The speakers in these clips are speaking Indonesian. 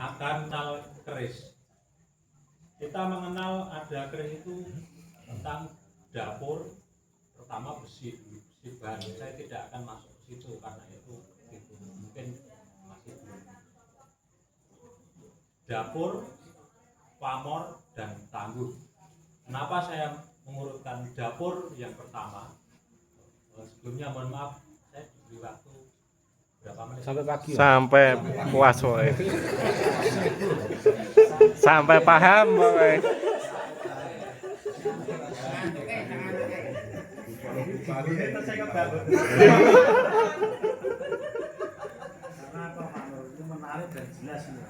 akan mengenal keris. Kita mengenal ada keris itu tentang dapur, pertama besi bahan. Saya tidak akan masuk ke situ karena itu mungkin masih belum. Dapur, pamor, dan tangguh. Kenapa saya mengurutkan dapur yang pertama? Sebelumnya mohon maaf, saya diberi waktu berapa menit? Sampai pagi. Sampai puas woy. Sampai paham woy. Karena apa itu menarik dan jelas ini.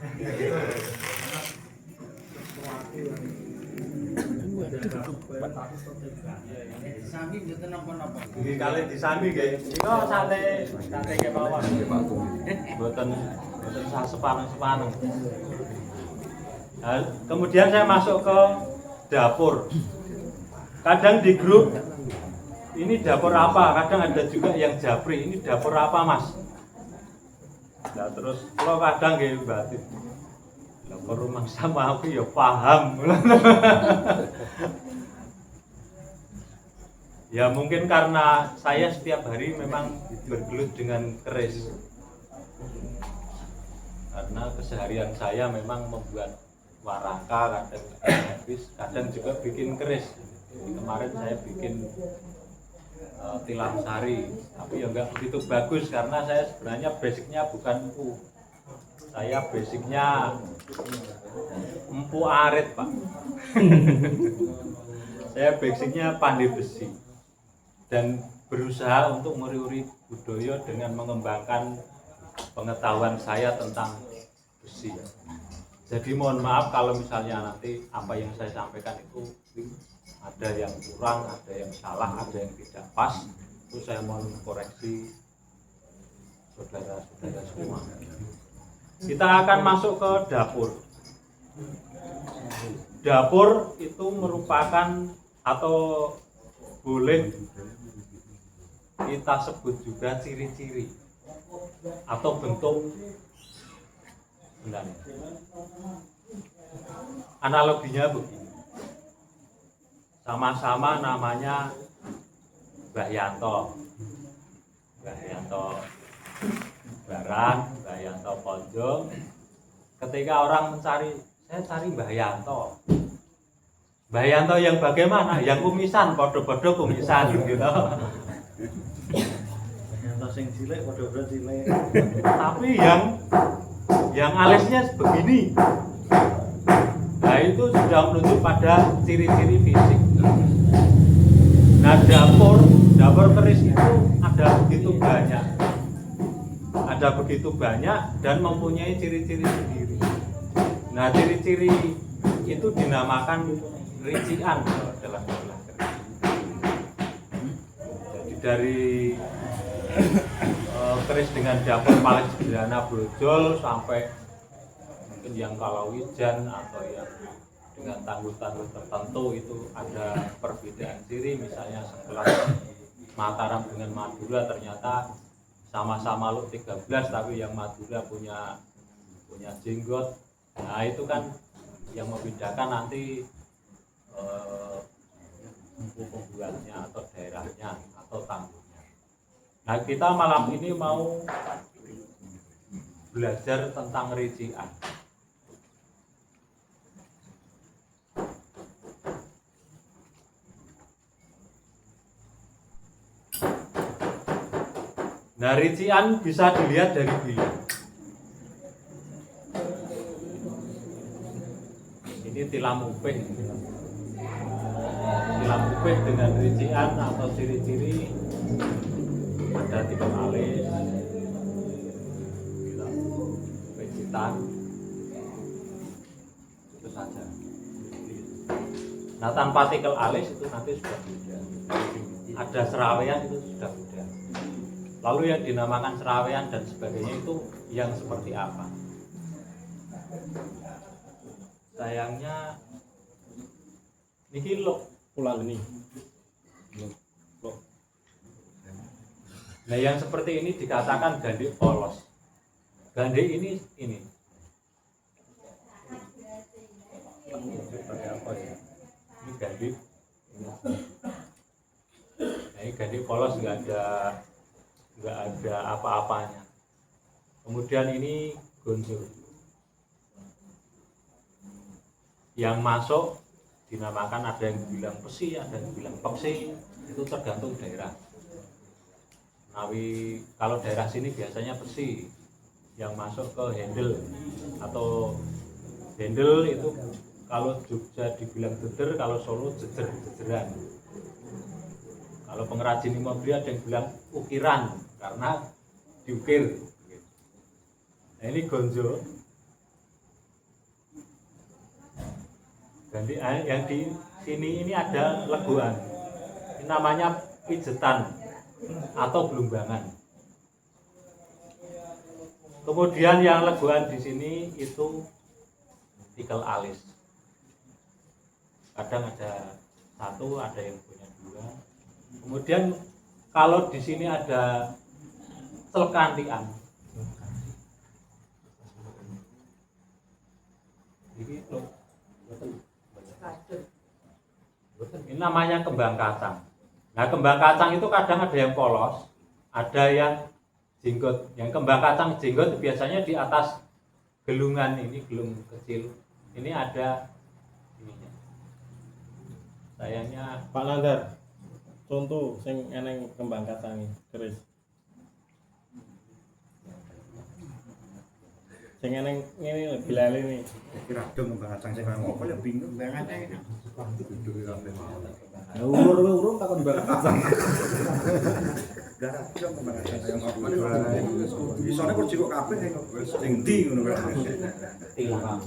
Sami mboten napa-napa. Iki kali disami nggih. Nika sate kemawon. Mboten sepaneng-sepaneng. Nah, kemudian saya masuk ke dapur. Kadang di grup ini dapur apa? Kadang ada juga yang japri. Ini dapur apa, Mas? Nah, terus kalau kadang nggih batin. Dapur rumah sama aku ya paham. Ya mungkin karena saya setiap hari memang bergelut dengan keris. Karena keseharian saya memang membuat waraka, kadang habis, kadang juga bikin keris. Jadi kemarin saya bikin tilam sari, tapi ya enggak begitu bagus karena saya sebenarnya basicnya bukan empu. Saya basicnya empu arit, Pak. Saya basicnya pandai besi dan berusaha untuk nguri-uri budaya dengan mengembangkan pengetahuan saya tentang besi. Jadi mohon maaf kalau misalnya nanti apa yang saya sampaikan itu ada yang kurang, ada yang salah, ada yang tidak pas, itu saya mohon koreksi saudara-saudara semua. Kita akan masuk ke dapur. Dapur itu merupakan atau boleh kita sebut juga ciri-ciri atau bentuk sebenarnya. Analoginya begini, sama-sama namanya Mbah Yanto Baran, Mbah Yanto Ponjong. Ketika orang mencari, saya cari Mbah Yanto. Mbah Yanto yang bagaimana? Yang kumisan, podo-podo kumisan gitu. Yanto sing cilik padha-padha cilik. Tapi yang alisnya begini. Nah itu sudah menunjuk pada ciri-ciri fisik. Nah dapur keris itu ada begitu banyak dan mempunyai ciri-ciri sendiri. Nah ciri-ciri itu dinamakan rician dalam istilah keris. Jadi dari keris dengan dapur paling sederhana brojol sampai mungkin yang kalawijan atau yang dengan tangguh-tangguh tertentu itu ada perbedaan ciri. Misalnya sekelas Mataram dengan Madura ternyata sama-sama lu 13 tapi yang Madura punya jenggot. Nah itu kan yang membedakan nanti pembuatnya atau daerahnya atau tangguhnya. Nah kita malam ini mau belajar tentang rician. Nah rician bisa dilihat dari bilah. Ini tilam upih. Tilam upih dengan rician atau ciri-ciri ada tipe alis, pecitan, itu saja. Nah tanpa tikel alis itu nanti sudah beda. Ada serawean itu sudah beda. Lalu yang dinamakan serawean dan sebagainya itu yang seperti apa? Sayangnya niki lho Pulang ini. Nah yang seperti ini dikatakan gandhi polos. Gandhi ini seperti apa sih? Ini gandhi. Nah, ini gandhi polos nggak ada apa-apanya. Kemudian ini gonjo. Yang masuk dinamakan, ada yang bilang pesi, ada yang bilang peksi, itu tergantung daerah. Nawi kalau daerah sini biasanya pesi, yang masuk ke handle atau handle itu kalau Jogja dibilang deder, kalau Solo jejeran. Kalau pengrajin mobil ada yang bilang ukiran karena diukir. Nah, ini gonjo. Ganti yang di sini ini ada leguan. Ini namanya pijetan atau belumbangan. Kemudian yang leguan di sini itu tikel alis. Kadang ada satu, ada yang punya dua. Kemudian kalau di sini ada celkantian. Ini namanya kembang kacang. Nah, kembang kacang itu kadang ada yang polos, ada yang jenggot. Yang kembang kacang jenggot biasanya di atas gelungan ini, gelung kecil. Ini ada ininya. Sayangnya Pak Nandar, contoh sing eneng kembang kacang iki, keris. Sing eneng ngene bilale ini. Kira dong kembang kacang sing ngopo ya bingung banget iki. Nah, urung takon mbak kacang. Garap dong kembang kacang sing ngopo. Isone kok cikok kabeh sing ndi ngono kan. Tilang.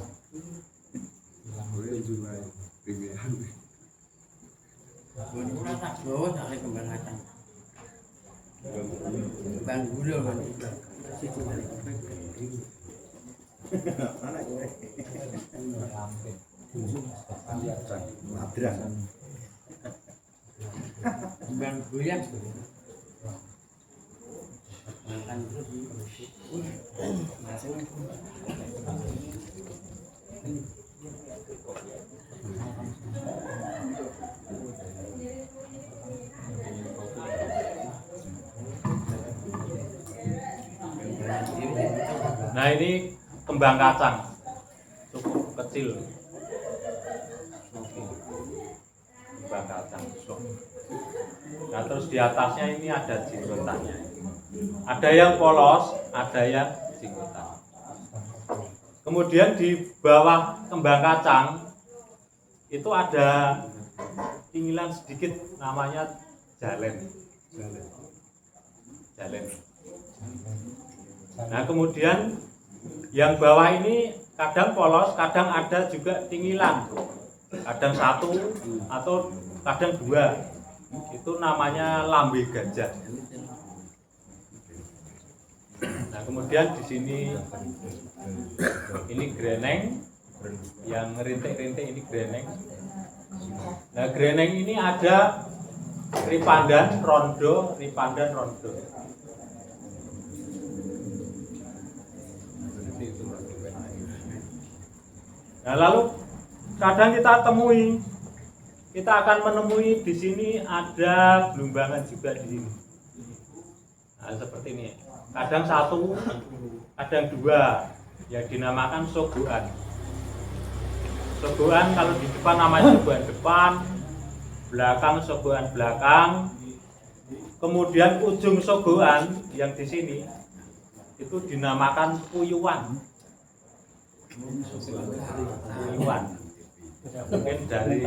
Ora tak bawa tak kembang kacang. Kembang gula kan. Situ Anak kowe. Madras. kembang goyang. Makan terus. nah ini kembang kacang cukup kecil. Kembang kacang sok. Nah terus di atasnya ini ada jenggotannya. Ada yang polos, ada yang jenggotan. Kemudian di bawah kembang kacang itu ada tingilan sedikit, namanya jalen. Jalen. Nah kemudian yang bawah ini kadang polos, kadang ada juga tingilan, kadang satu atau kadang dua. Itu namanya lambe gajah. Nah kemudian di sini ini greneng, yang rintik-rintik ini greneng. Nah greneng ini ada ripandan, rondo, ripandan, rondo. Nah lalu kadang kita akan menemui di sini ada belumbangan juga di sini. Nah seperti ini. Kadang satu, kadang dua, yang dinamakan sogoan. Sogoan kalau di depan namanya sogoan depan, belakang sogoan belakang. Kemudian ujung sogoan yang di sini itu dinamakan puyuan. Puyuan. Mungkin dari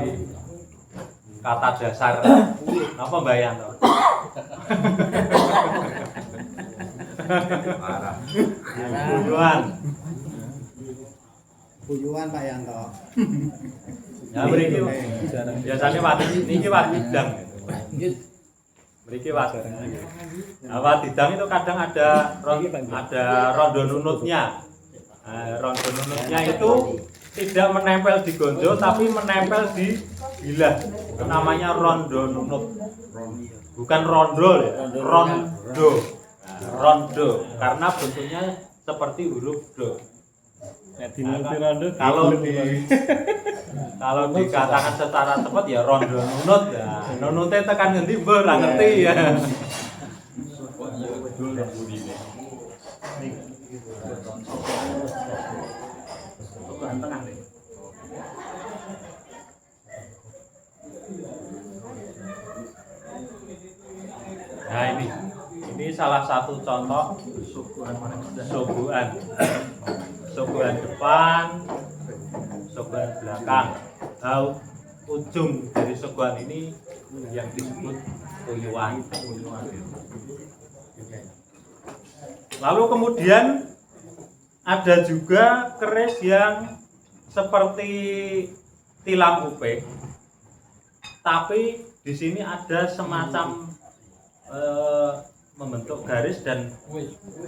kata dasar apa Mbak Yanto? Puyuan. Puyuan Pak Yanto. Ya mriki biasanya niki wadidang. Mriki wadidang. Nah, wadidang itu kadang ada rondo nunutnya. Rondo nunutnya itu tidak menempel di gonjo tapi menempel di bilah. Itu namanya rondo nunut. Bukan rondo ya, rondo. Rondo karena bentuknya seperti huruf do. Nek dinuti rondo Kalau kalau dikatakan secara tepat ya rondo nunut ya. Nunutnya tekan ngendi mbok ora ngerti ya. Nah ini salah satu contoh suguhan depan, suguhan belakang. Nah, ujung dari suguhan ini yang disebut kuyuan. Lalu kemudian ada juga keris yang seperti tilam upik, tapi di sini ada semacam membentuk garis dan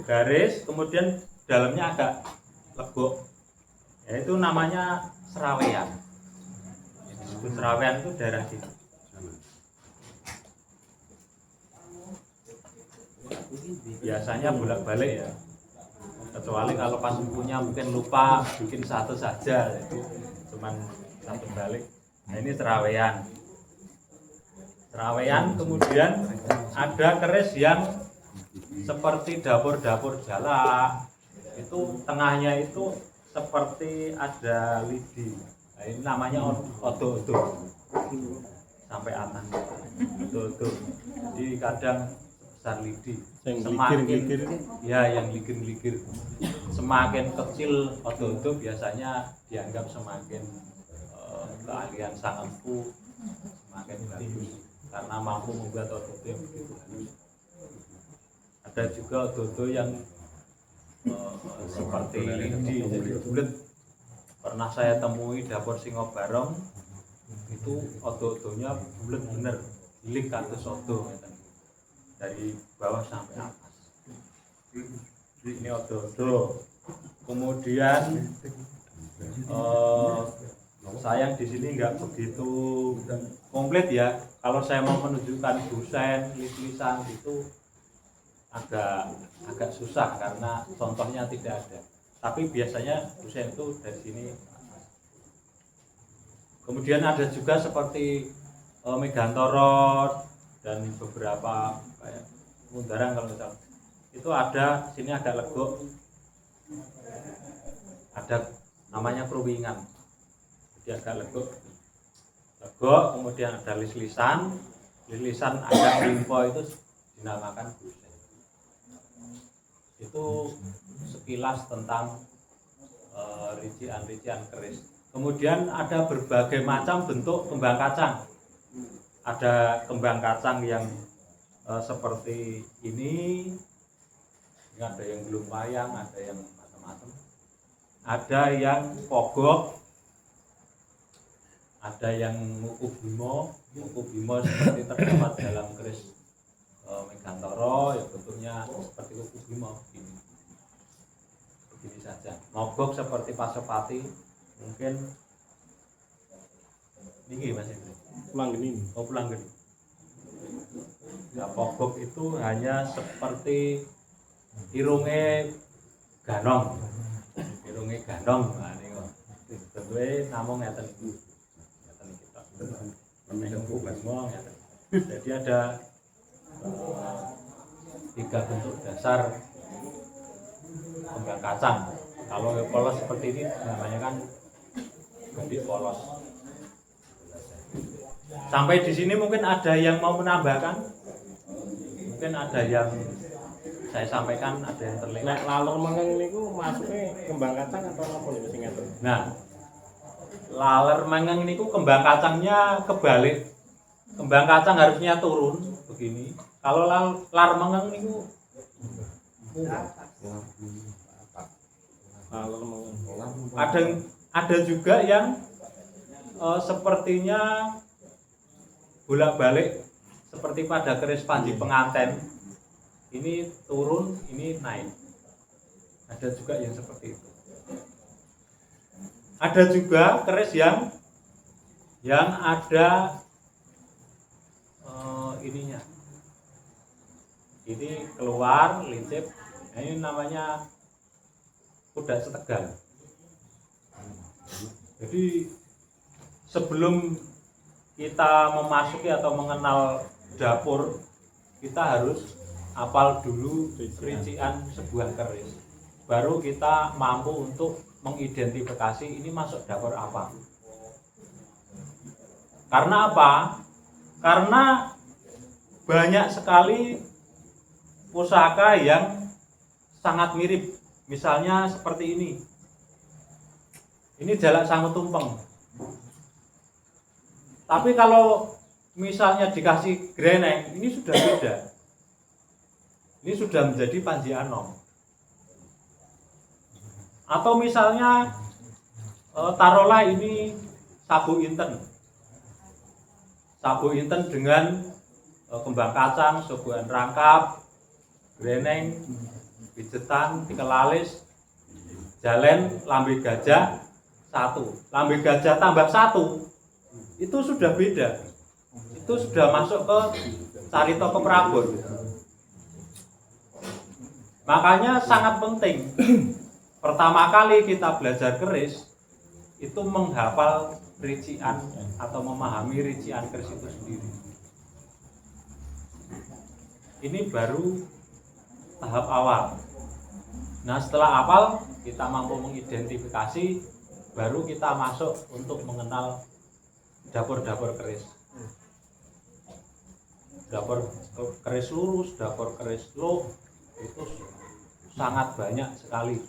garis, kemudian dalamnya agak legok, yaitu namanya serawean. Disebut serawean itu daerah sini. Biasanya bolak-balik ya, kecuali kalau pas punya mungkin lupa bikin satu saja, itu cuman satu balik. Nah ini serawean. Serawean, kemudian ada keris yang seperti dapur-dapur jalak, itu tengahnya itu seperti ada lidi. Nah, ini namanya odo-odo sampai atas, odo-odo. Jadi kadang besar lidi, semakin ya yang ligir-ligir, semakin kecil odo-odo biasanya dianggap semakin keahlian sang empu semakin bagus karena mampu membuat odo-odo yang begitu halus. Ada juga odo-odo yang seperti lidi, jadi bulat. Pernah saya temui dapur Singobarong, itu odo-odonya bulat bener, gilik kados odo dari bawah sampai atas. Ini odo-odo. Kemudian sayang di sini nggak begitu komplit ya. Kalau saya mau menunjukkan busen, lis-lisan itu agak susah karena contohnya tidak ada. Tapi biasanya busen itu dari sini. Kemudian ada juga seperti Megantorot dan beberapa kayak Mundarang kalau misalnya. Itu ada sini agak legok. Ada namanya kruwingan. Jadi agak legok, kemudian ada lis-lisan agak limpo itu dinamakan busen. Itu sekilas tentang rincian-rincian keris. Kemudian ada berbagai macam bentuk kembang kacang. Ada kembang kacang yang seperti ini ada yang belum wayang, ada yang macam-macam. Ada yang pogok, ada yang muku bimo seperti terdapat dalam keris Megantoro, ya bentuknya seperti muku bimo begini saja. Mogok seperti Pasopati, mungkin ini Mas Indri. Pulanggeni. Oh pulanggeni. Nah, pogok itu hanya seperti irunge ganong. Nah niku. Bentuke namung ngeten iki. Jadi ada 3 bentuk dasar kembang kacang. Kalau polos seperti ini namanya kan gede polos. Sampai di sini mungkin ada yang mau menambahkan, mungkin ada yang saya sampaikan, ada yang terlewat. Nek lalor mengeng niku masuknya kembang kacang atau apa niku sing ngaten? Nah, laler mengeng niku kembang kacangnya kebalik. Kembang kacang harusnya turun begini. Kalau lar mengeng niku Lalor mengeng. ada juga yang sepertinya bolak-balik seperti pada keris panji penganten. Ini turun, ini naik. Ada juga yang seperti itu. Ada juga keris yang ada ininya. Ini keluar lincip. Nah, ini namanya kuda setegal. Jadi sebelum kita memasuki atau mengenal dapur, kita harus hafal dulu rincian sebuah keris. Baru kita mampu untuk mengidentifikasi ini masuk dapur apa. Karena apa? Karena banyak sekali pusaka yang sangat mirip. Misalnya seperti ini. Ini jalak sangu tumpeng. Tapi kalau misalnya dikasih greneng, ini sudah beda. Ini sudah menjadi Panji Anom. Atau misalnya taruhlah ini sabu inten. Sabu inten dengan kembang kacang, suguhan rangkap, greneng, pijetan, tikel alis, jalen, lambe gajah, 1. Lambe gajah tambah 1 itu sudah beda. Itu sudah masuk ke Carita Keprabon. Makanya sangat penting pertama kali kita belajar keris itu menghafal rincian atau memahami rincian keris itu sendiri. Ini baru tahap awal. Nah, setelah hafal kita mampu mengidentifikasi, baru kita masuk untuk mengenal dapur-dapur keris. Dapur keris lurus, dapur keris low itu sangat banyak sekali.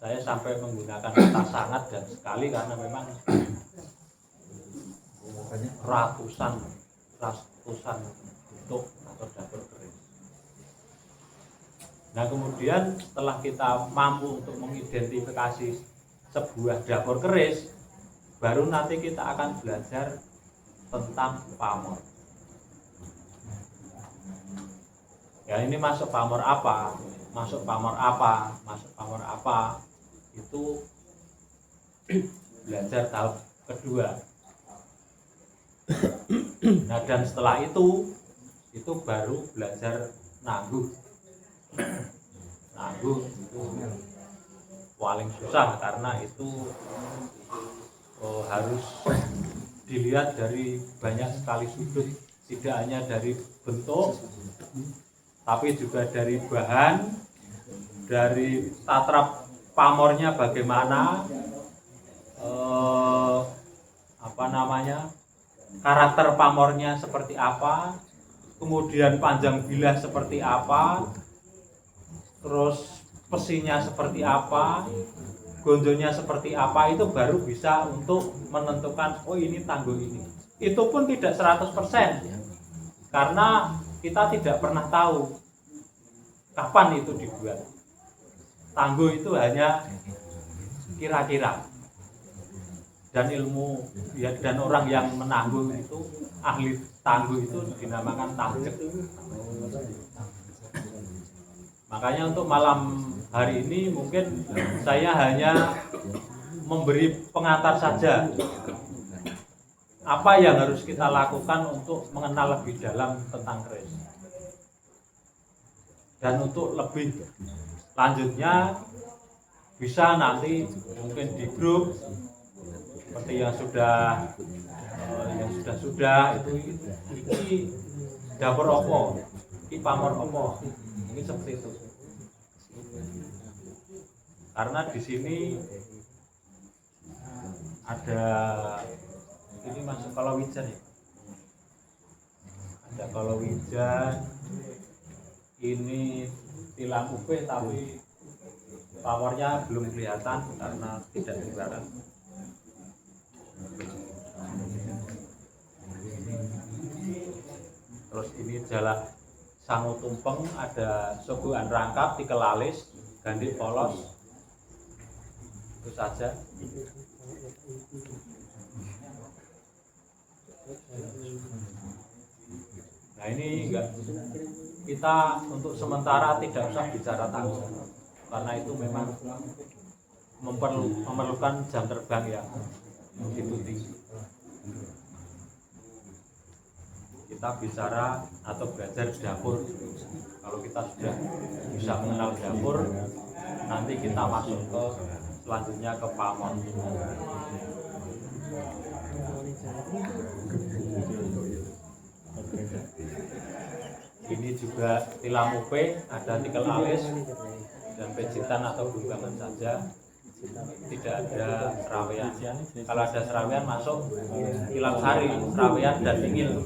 Saya sampai menggunakan kata sangat dan sekali karena memang ratusan bentuk atau dapur keris. Nah, kemudian setelah kita mampu untuk mengidentifikasi sebuah dapur keris, baru nanti kita akan belajar tentang pamor. Ya, ini masuk pamor apa? Masuk pamor apa? Masuk pamor apa? Itu belajar tahap kedua. Nah, dan setelah itu baru belajar nangguh. Nangguh itu paling susah karena itu harus dilihat dari banyak sekali sudut, tidak hanya dari bentuk tapi juga dari bahan, dari tatrap pamornya bagaimana, karakter pamornya seperti apa, kemudian panjang bilah seperti apa, terus pesinya seperti apa, gonjonya seperti apa, itu baru bisa untuk menentukan oh ini tangguh ini. Itu pun tidak 100% karena kita tidak pernah tahu kapan itu dibuat. Tangguh itu hanya kira-kira. Dan ilmu ya, dan orang yang menangguh itu, ahli tangguh itu dinamakan tanggek. Makanya untuk malam hari ini mungkin saya hanya memberi pengantar saja. Apa yang harus kita lakukan untuk mengenal lebih dalam tentang keris. Dan untuk lebih lanjutnya bisa nanti mungkin di grup seperti yang sudah itu ini dapur opo, ini pamor opo, mungkin seperti itu. Karena di sini ada ini masuk kalawijan ya. Ada kalawijan, ini tilang upe tapi powernya belum kelihatan karena tidak dibarat. Terus ini jalak sangu tumpeng, ada suguhan rangkap, tikel alis, gandik polos. Itu saja. Nah, ini enggak, kita untuk sementara tidak usah bicara tangguh karena itu memang memerlukan jam terbang yang begitu tinggi. Kita bicara atau belajar dapur. Kalau kita sudah bisa mengenal dapur, nanti kita masuk ke selanjutnya ke pamor. Ini juga tilam UP, ada tikel alis dan pejitan atau bungkaman saja, tidak ada serawean. Kalau ada serawean masuk tilam sari, serawean dan ingil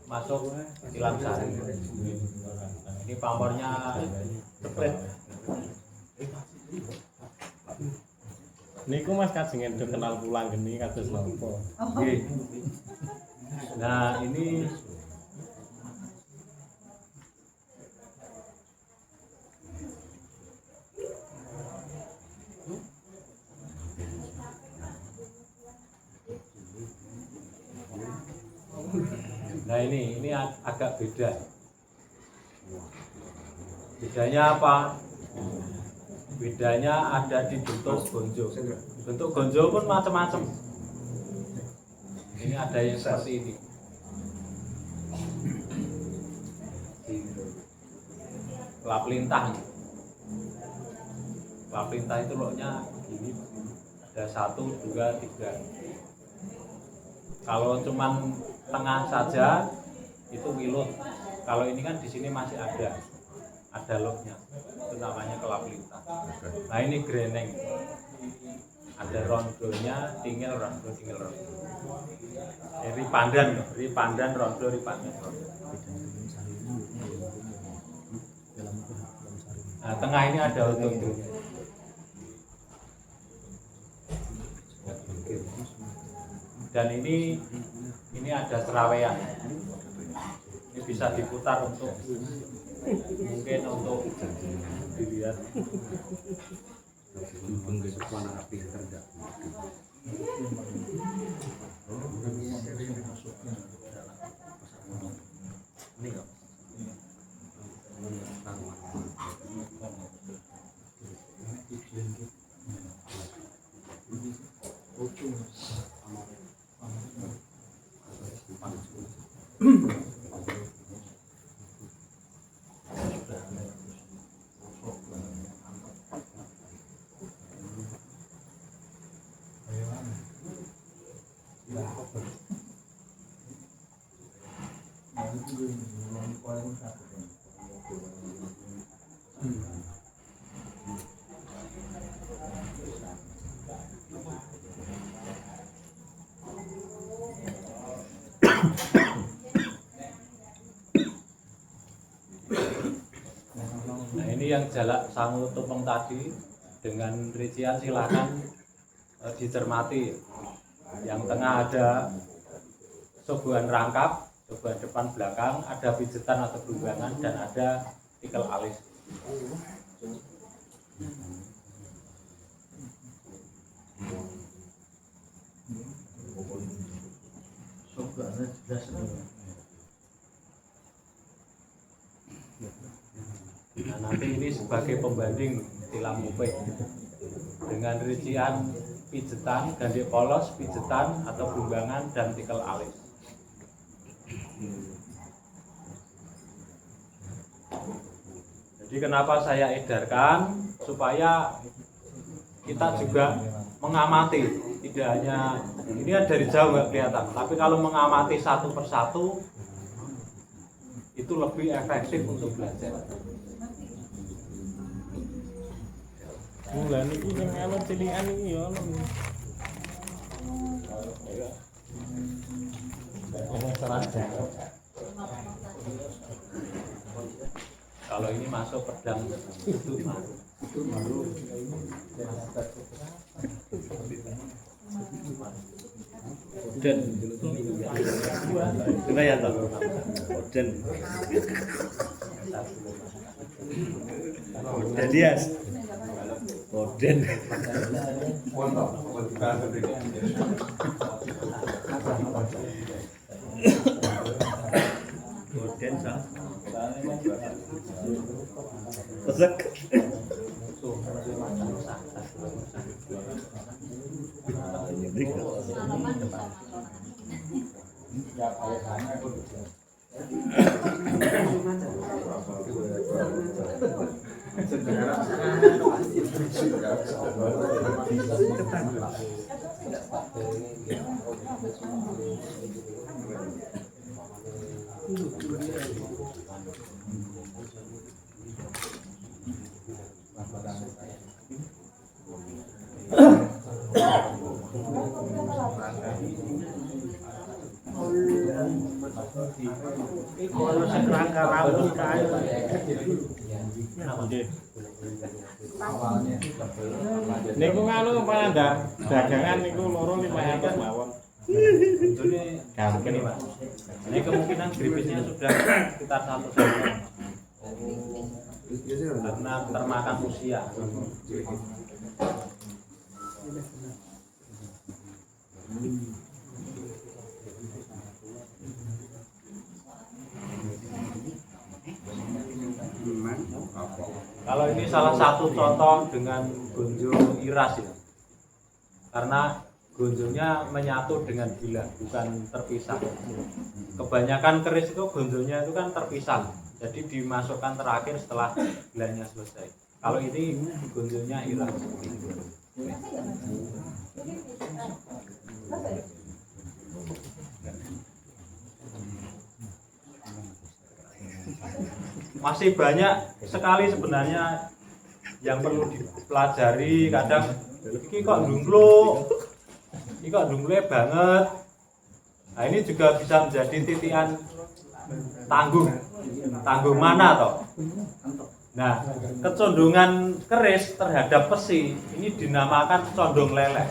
masuk tilam sari. Ini pamornya jepret. Niku Mas kajengen do kenal pulang geni kados napa? Nggih. Nah, ini ini agak beda. Bedanya apa? Bedanya ada di bentuk gonjo. Bentuk gonjo pun macam-macam. Ini ada yang seperti ini. Lap lintah. Lap lintah itu loknya gini. Ada 1, 2, 3. Kalau cuman tengah saja itu wilut. Kalau ini kan di sini masih ada loknya. Itu namanya kelap lintah. Nah, ini greneng. Ada rondonya, tinggal rondo, tinggal rondo. Ripandan rondo, ripandan rondo. Nah, tengah ini ada otondo. Dan ini ada serawean. Ini bisa diputar untuk mungkin untuk dilihat. Nah, ini yang jalak sangu tumpeng tadi dengan rincian silakan dicermati. Yang tengah ada suguhan rangkap, suguhan depan belakang, ada pijetan atau bunggangan, dan ada tikel alis. Nah, nanti ini sebagai pembanding tilam UP dengan rincian pijetan, gandhi polos, pijetan atau bunggangan, dan tikel alis. Jadi kenapa saya edarkan? Supaya kita juga mengamati, tidak hanya ini dari jauh nggak kelihatan, tapi kalau mengamati satu persatu itu lebih efektif untuk belajar. Mulane iki sing anu cilikan iki ya ono. Kalau ini masuk pedang itu baru Dan kita ya toh. Dan Dias. Oden. Oden sah. Pesek. Kalau sekerangka rambut kayu. Nggih. Niku nganu Pananda, dagangan niku loro 500 mawon. Sebetulnya Gampang. gini Pak, ini kemungkinan gripesnya sudah sekitar 1 tahun karena termakan usia. Kalau ini salah satu contoh dengan gonjo iras ya, karena gonjonya menyatu dengan gila, bukan terpisah. Kebanyakan keris itu gonjonya itu kan terpisah, jadi dimasukkan terakhir setelah gilanya selesai. Kalau ini gonjonya iras. Masih banyak sekali sebenarnya yang perlu dipelajari. Kadang ini kok dunglo banget. Nah ini juga bisa menjadi titian tanggung mana toh. Nah kecondongan keris terhadap besi ini dinamakan condong leleh.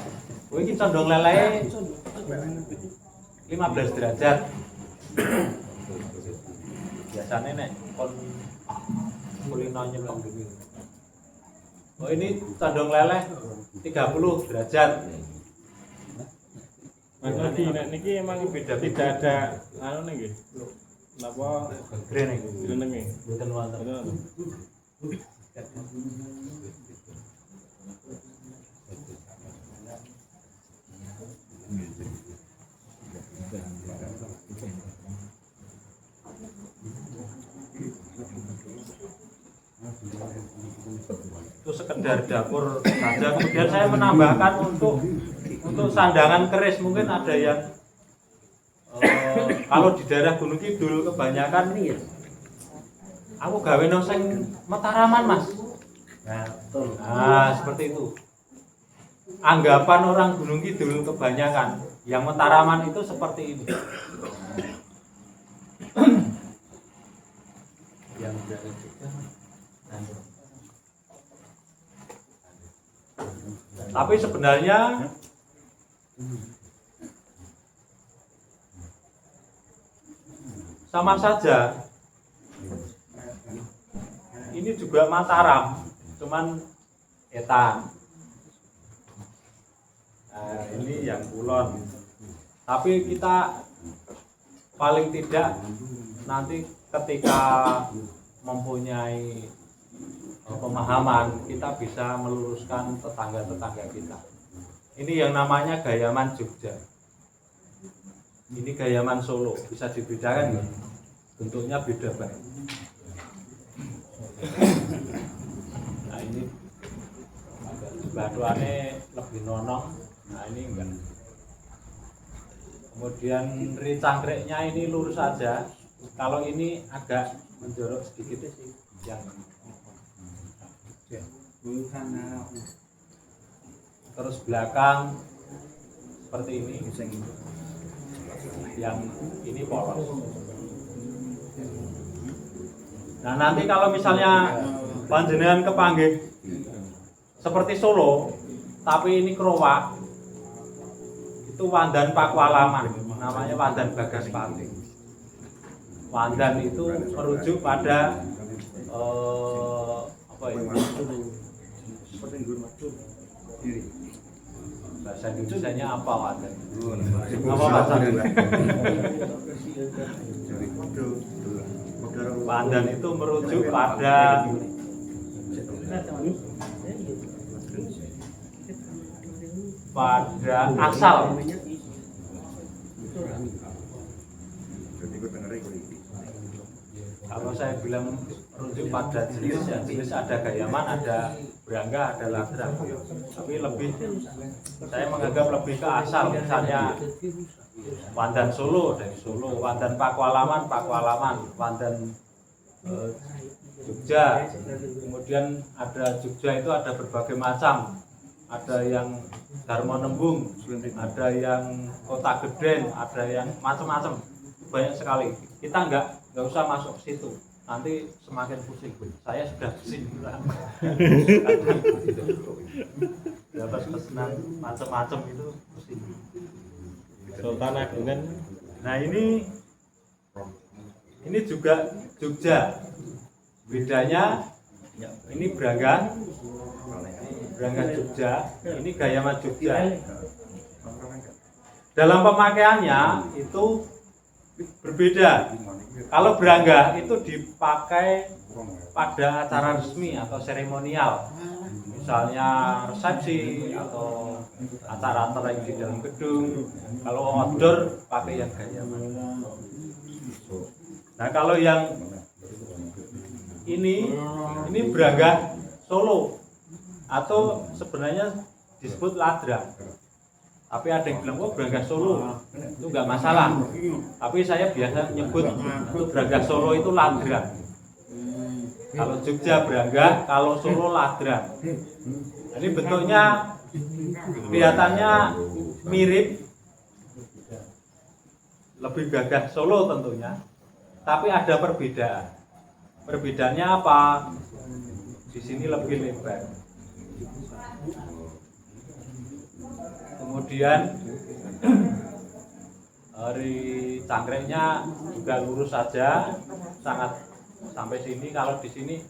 Ini condong leleh 15 derajat. Biasanya nek kon kulinonya belum dulu. Oh ini condong leleh 30 derajat. Mas Adi, nek niki emang Beda-beda. tidak ada anu niki. Napa Grene jenenge? mboten wonten. Itu sekedar dapur saja. Kemudian saya menambahkan untuk sandangan keris, mungkin ada yang kalau di daerah Gunung Kidul kebanyakan nih ya, aku gawe nang sing Mataraman Mas. Nah seperti itu. Anggapan orang Gunung Kidul kebanyakan yang Mataraman itu seperti ini. Yang dari juga. Tapi sebenarnya sama saja. Ini juga Mataram, cuman etan. Nah, ini yang kulon. Tapi kita paling tidak nanti ketika mempunyai pemahaman, kita bisa meluruskan tetangga-tetangga kita. Ini yang namanya Gayaman Jogja. Ini Gayaman Solo, bisa dibedakan ya? Bentuknya beda banget. Nah ini batuannya lebih nonong. Nah ini enggak. Kemudian cangkreknya ini lurus saja. Kalau ini agak menjorok sedikit sih yang terus belakang seperti ini, yang ini polos. Nah nanti kalau misalnya panjenengan kepanggih seperti Solo tapi ini Krowak, itu Wandan Pakualaman, namanya Wandan Bagaspati. Wandan itu merujuk pada apa ya? Bahasa Indonesianya apa Wandan? Apa bahasa Wandan itu merujuk pada asal. Kalau saya bilang merujuk pada jenis, ya jenis ada Gayaman, ada Berangga ada ladrang, tapi lebih saya menganggap lebih ke asal. Misalnya Wandan Solo dari Solo, Wandan Pakualaman, Wandan Jogja. Kemudian ada Jogja itu ada berbagai macam, ada yang Darmo Nembung, ada yang Kota Geden, ada yang macam-macam, banyak sekali. Kita nggak usah masuk ke situ, nanti semakin pusing. Saya sudah pusing. Dapat pesanan macam-macam itu pusing. Sultan Agungan. Nah ini juga Jogja. Bedanya ini Berangga Jogja, ini Gayama Jogja. Dalam pemakaiannya itu berbeda. Kalau Berangga itu dipakai pada acara resmi atau seremonial, misalnya resepsi atau acara-acara yang di dalam gedung. Kalau outdoor pakai yang Gayama. Nah kalau yang ini Berangga Solo atau sebenarnya disebut Ladrang. Tapi ada yang bilang, oh Berangga Solo itu nggak masalah. Tapi saya biasa nyebut untuk Berangga Solo itu Ladrang. Kalau Jogja Berangga, kalau Solo Ladrang. Ini bentuknya kelihatannya mirip, lebih gagah Solo tentunya. Tapi ada perbedaan. Perbedaannya apa? Di sini lebih lebar. Kemudian dari cangkreknya juga lurus saja, sangat sampai sini. Kalau di sini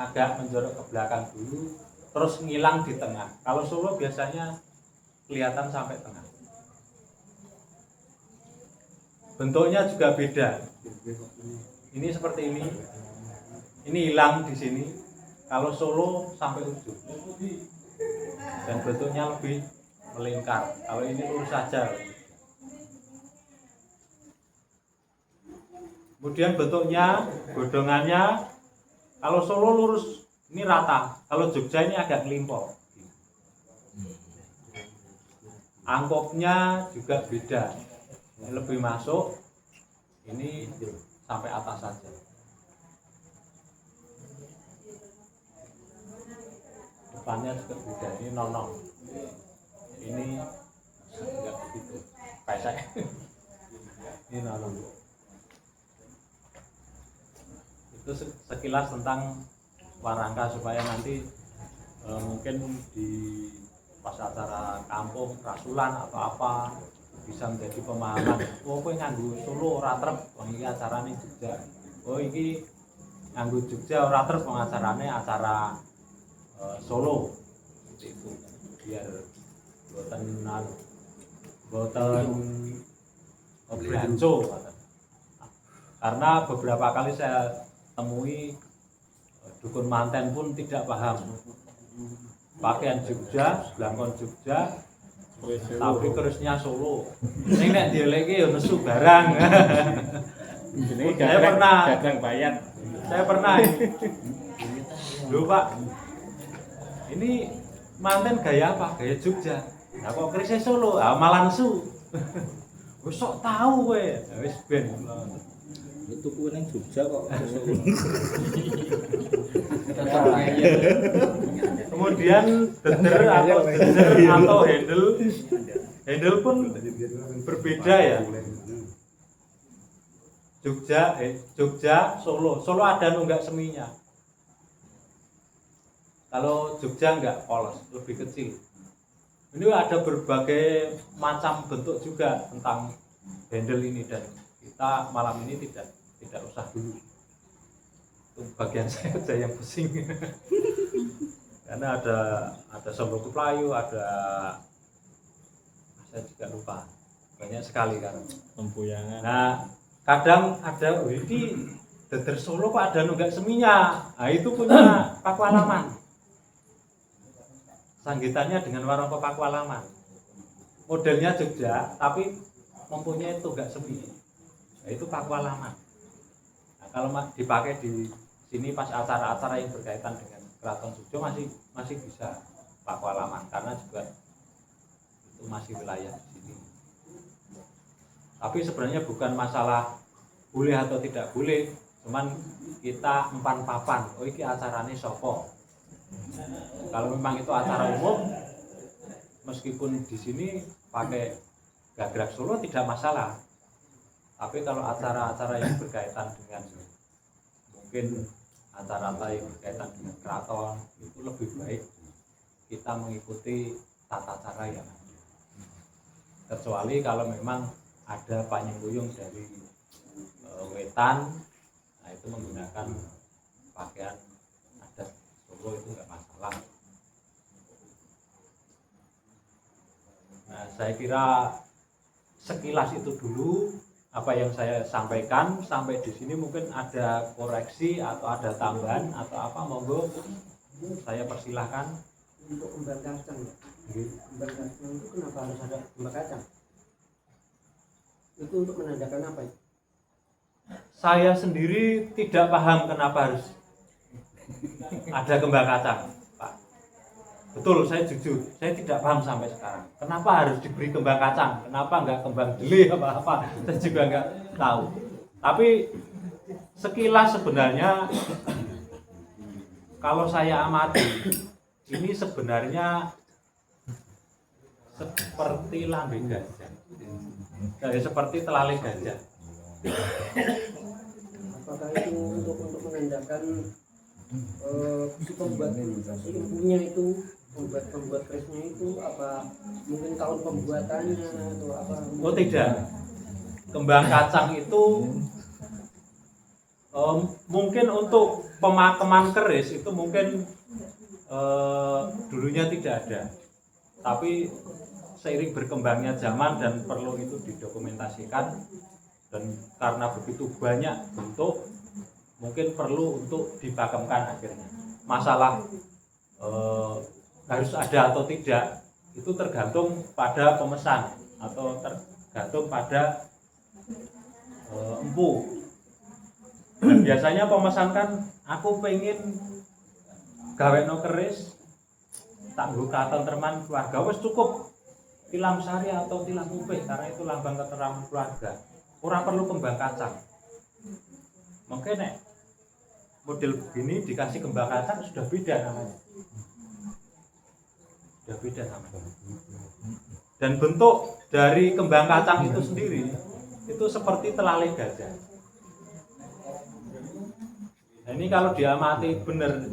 agak menjorok ke belakang dulu, terus ngilang di tengah. Kalau Solo biasanya kelihatan sampai tengah. Bentuknya juga beda. Ini seperti ini. Ini hilang di sini. Kalau Solo sampai ujung. Dan bentuknya lebih melingkar. Kalau ini lurus saja. Kemudian bentuknya, godongannya, kalau Solo lurus ini rata. Kalau Jogja ini agak ngelimpor. Angkopnya juga beda. Ini lebih masuk. Ini sampai atas saja. Depannya juga beda. Ini nonong. Ini enggak begitu pesek. Ini nonong. Itu sekilas tentang warangka supaya nanti mungkin di pas acara kampung rasulan atau apa bisa menjadi pemahaman. Oh kowe nganggo Solo ora trep, wong iki acarane Jogja. Oh iki nganggo Jogja ora trep, wong acarane acara Solo. Seperti itu. Biar boten obranco. Karena beberapa kali saya temui dukun manten pun tidak paham pakaian Jogja, belangkon Jogja, tapi terusnya Solo. Ini nek dieleke ya nesu barang. Saya pernah dagang bayat. Saya pernah. Loh Pak, ini manten gaya apa? Gaya Jogja. Nah kok kerisnya Solo, ah malah nesu. Wis sok tahu kowe. Wis ben. Itu kue neng Jogja kok. Kemudian deder atau handle pun berbeda ya. Jogja, Solo ada nunggak seminya. Kalau Jogja enggak polos, lebih kecil. Ini ada berbagai macam bentuk juga tentang handle ini dan kita malam ini tidak usah dulu. Itu bagian saya aja yang pusing. Karena ada Solo Keplayu, ada saya juga lupa. Banyak sekali kan. Tempuyangan. Nah, kadang ada ini deder Solo kok ada nunggak seminya. Nah, itu punya Pakualaman. Sanggitannya dengan warangka Pakualaman. Modelnya Jogja, tapi mempunyai tunggak semi. Nah, itu Pakualaman. Nah, kalau dipakai di sini pas acara-acara yang berkaitan dengan Keraton Jogja masih bisa pakualaman karena juga itu masih wilayah di sini. Tapi sebenarnya bukan masalah boleh atau tidak boleh, cuman kita empan papan, oh ini acaranya sopo. Kalau memang itu acara umum, meskipun di sini pakai Gagrag Solo tidak masalah. Tapi kalau acara-acara yang berkaitan dengan mungkin acara-acara yang berkaitan dengan keraton, itu lebih baik kita mengikuti tata cara yang ada. Kecuali kalau memang ada panyembuyung dari wetan, nah itu menggunakan pakaian adat Solo itu enggak masalah. Nah, saya kira sekilas itu dulu apa yang saya sampaikan. Sampai di sini mungkin ada koreksi atau ada tambahan atau apa, monggo saya persilahkan. Untuk kembang kacang ya. Kembang kacang itu kenapa harus ada kembang kacang? Itu untuk menandakan apa ya? Saya sendiri tidak paham kenapa harus ada kembang kacang, Pak. Betul, saya jujur, saya tidak paham sampai sekarang. Kenapa harus diberi kembang kacang? Kenapa enggak kembang deli apa-apa? Saya juga enggak tahu. Tapi sekilas sebenarnya kalau saya amati, ini sebenarnya seperti lambe gajah. Seperti telalai gajah. Apakah itu untuk menandakan si pembuat si empunya itu pembuat kerisnya itu apa mungkin tahun pembuatannya atau apa? Oh tidak, kembang kacang itu mungkin untuk pemakaman keris itu mungkin dulunya tidak ada, tapi seiring berkembangnya zaman dan perlu itu didokumentasikan, dan karena begitu banyak bentuk mungkin perlu untuk dipakamkan akhirnya. Masalah harus ada atau tidak itu tergantung pada pemesan atau tergantung pada empu. Dan biasanya pemesan kan, aku pengen gaweno keris tak nggo katon terman keluarga, wis cukup tilam sari atau tilam upik karena itu lambang keterangan keluarga. Ora perlu kembang kacang. Mungkin nek model begini dikasih kembang kacang sudah beda namanya. Sudah beda namanya. Dan bentuk dari kembang kacang itu sendiri itu seperti telalai gajah. Nah, ini kalau diamati benar,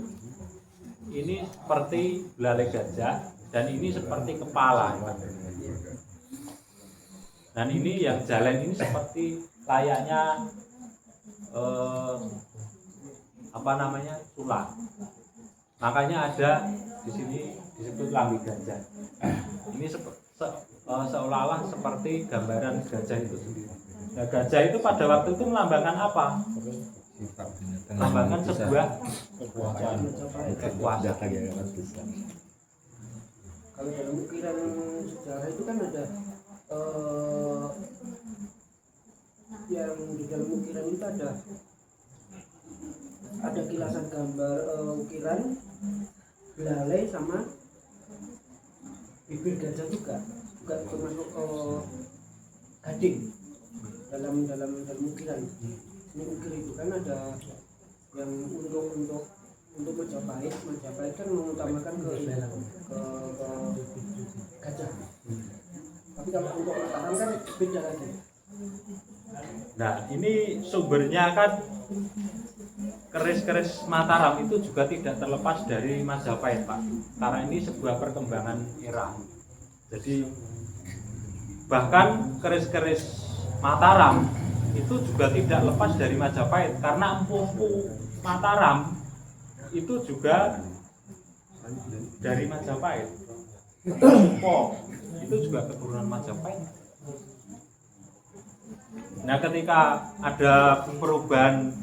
ini seperti belalai gajah dan ini seperti kepala. Dan ini yang jalan ini seperti layaknya tulang. Makanya ada di sini disebut lambe gajah. Ini seolah-olah seperti gambaran gajah itu sendiri. Nah, gajah itu pada waktu itu melambangkan apa? Melambangkan sebuah kekuasaan. Kalau dalam ukiran sejarah itu kan ada yang di dalam ukiran itu ada kilasan gambar ukiran belalai sama bibir gajah juga termasuk gading dalam ukiran. Ini ukir itu kan ada yang untuk Majapahit kan mengutamakan ke gajah. Tapi kalau untuk Mataram kan beda lagi. Nah, ini sumbernya kan keris-keris Mataram itu juga tidak terlepas dari Majapahit, Pak. Karena ini sebuah perkembangan era. Jadi bahkan keris-keris Mataram itu juga tidak lepas dari Majapahit, karena empu-empu Mataram itu juga dari Majapahit. Supo itu juga keturunan Majapahit. Nah, ketika ada perubahan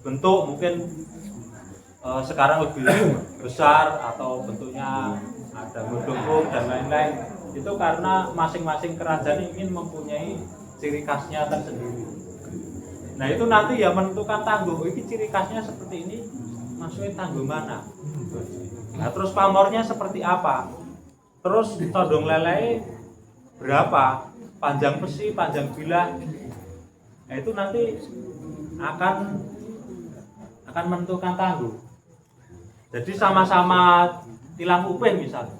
bentuk, mungkin sekarang lebih besar atau bentuknya ada godong dan lain-lain, itu karena masing-masing kerajaan ingin mempunyai ciri khasnya tersendiri. Nah, itu nanti ya menentukan tangguh, ini ciri khasnya seperti ini, maksudnya tangguh mana. Nah terus pamornya seperti apa? Terus condong lele berapa? Panjang besi, panjang bilah. Nah, itu nanti akan menentukan tanggul. Jadi sama-sama tilam upih misalnya.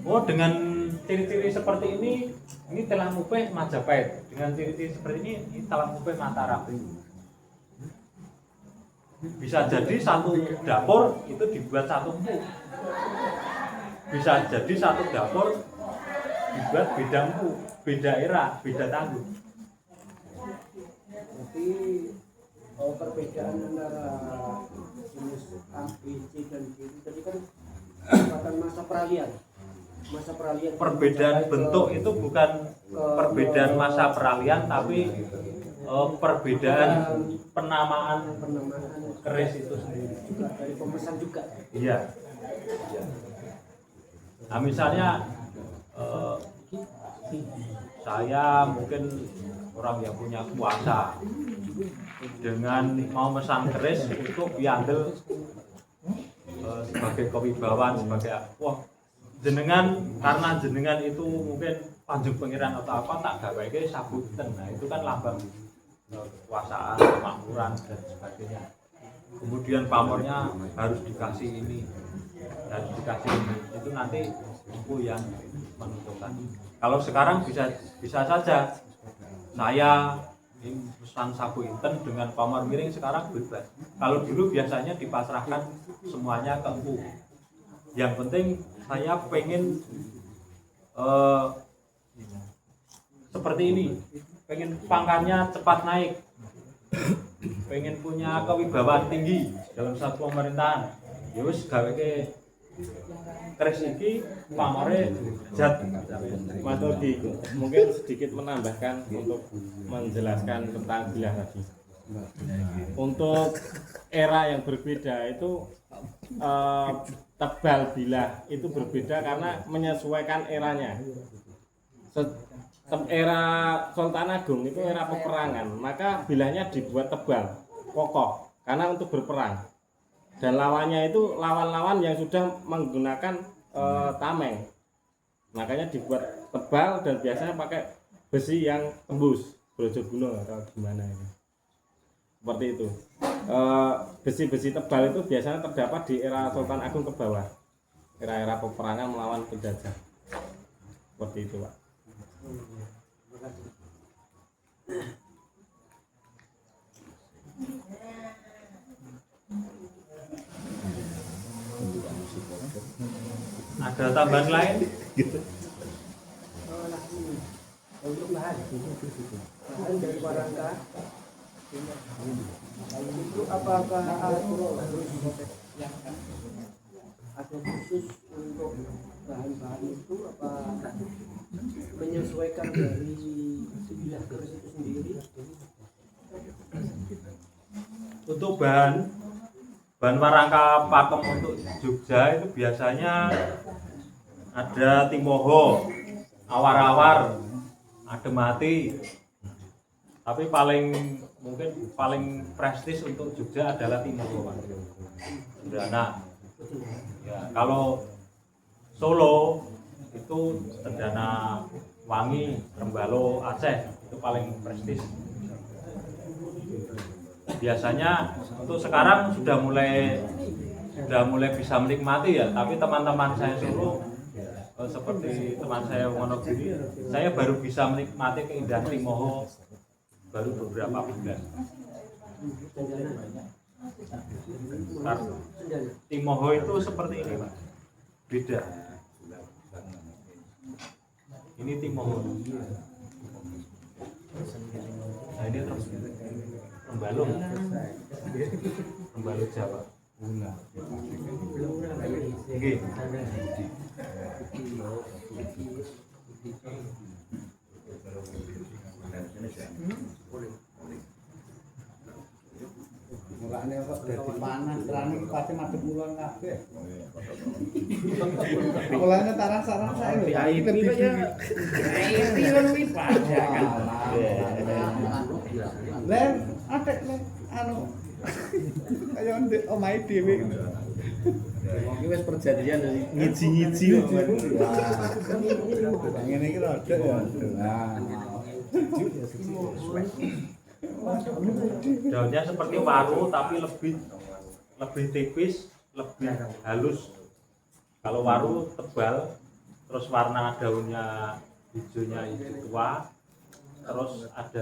Oh dengan ciri-ciri seperti ini tilam upih Majapahit. Dengan ciri-ciri seperti ini tilam upih Mataram. Bisa jadi satu dapur itu dibuat satu empuk. Bisa jadi satu dapur dibuat beda empuk, beda era, beda tanggul. Tapi perbedaan antara jenis A, B, C dan D itu tadi kan merupakan masa peralihan. Perbedaan bentuk itu bukan perbedaan masa peralihan, tapi perbedaan penamaan keris itu sendiri. Juga dari pemesan juga. Iya. Nah misalnya saya mungkin orang yang punya kuasa dengan mau mesan keris untuk diambil sebagai kewibawaan, sebagai jenengan, karena jenengan itu mungkin Panjung Pangeran atau apa tak gawe sabu iten. Nah itu kan lambang kekuasaan, kemakmuran dan sebagainya. Kemudian pamornya harus dikasih ini, harus dikasih ini. Itu nanti empu yang menentukan. Kalau sekarang bisa saja saya pesan sabu inten dengan pamor miring, sekarang bebas. Kalau dulu biasanya dipasrahkan semuanya ke empu. Yang penting saya pengen seperti ini, pengen pangkatnya cepat naik, pengen punya kewibawaan tinggi dalam satu pemerintahan. Ya wis gawe ke keris iki pamore jat. Mas Odi mungkin sedikit menambahkan untuk menjelaskan tentang bilah tadi. Untuk era yang berbeda itu tebal bilah itu berbeda karena menyesuaikan eranya. Era Sultan Agung itu era peperangan, maka bilahnya dibuat tebal, kokoh karena untuk berperang. Dan lawannya itu lawan-lawan yang sudah menggunakan tameng. Makanya dibuat tebal dan biasanya pakai besi yang tembus, Brojoguna atau gimana ini. Seperti itu. Besi-besi tebal itu biasanya terdapat di era Sultan Agung ke bawah. Era-era peperangan melawan penjajah. Seperti itu, Pak. Ada tambahan lain? Untuk lahan dari warangka itu apakah ada khusus untuk bahan-bahan itu, apa menyesuaikan dari bilah keris itu sendiri? Untuk bahan warangka pakem untuk Jogja itu biasanya ada timoho, awar-awar, adem hati. Tapi mungkin paling prestis untuk Jogja adalah timoho, Pak. Cendana. Ya, kalau Solo itu cendana wangi, Rembalo, Aceh itu paling prestis. Biasanya untuk sekarang sudah mulai bisa menikmati ya, tapi teman-teman saya Solo seperti teman saya Wonogiri, saya baru bisa menikmati keindahan timoho baru beberapa bulan. Timoho itu seperti ini, Pak. Beda. Ini timoho. Nah ini terus Rembalung Jawa. Oke. Mulane kok dadi panas, terane pasti madhep mulon kabeh. Mulane taran-taran saya lho. Iki lho wis pajakan. Len, adek anu Kayak ndek omahe dhewe. Iki wis perjanjian ngiji-ngiji kok. Wah. Ngene iki rada ya. Nah. Daunnya seperti waru tapi lebih tipis, lebih halus. Kalau waru tebal, terus warna daunnya hijaunya hijau tua, terus ada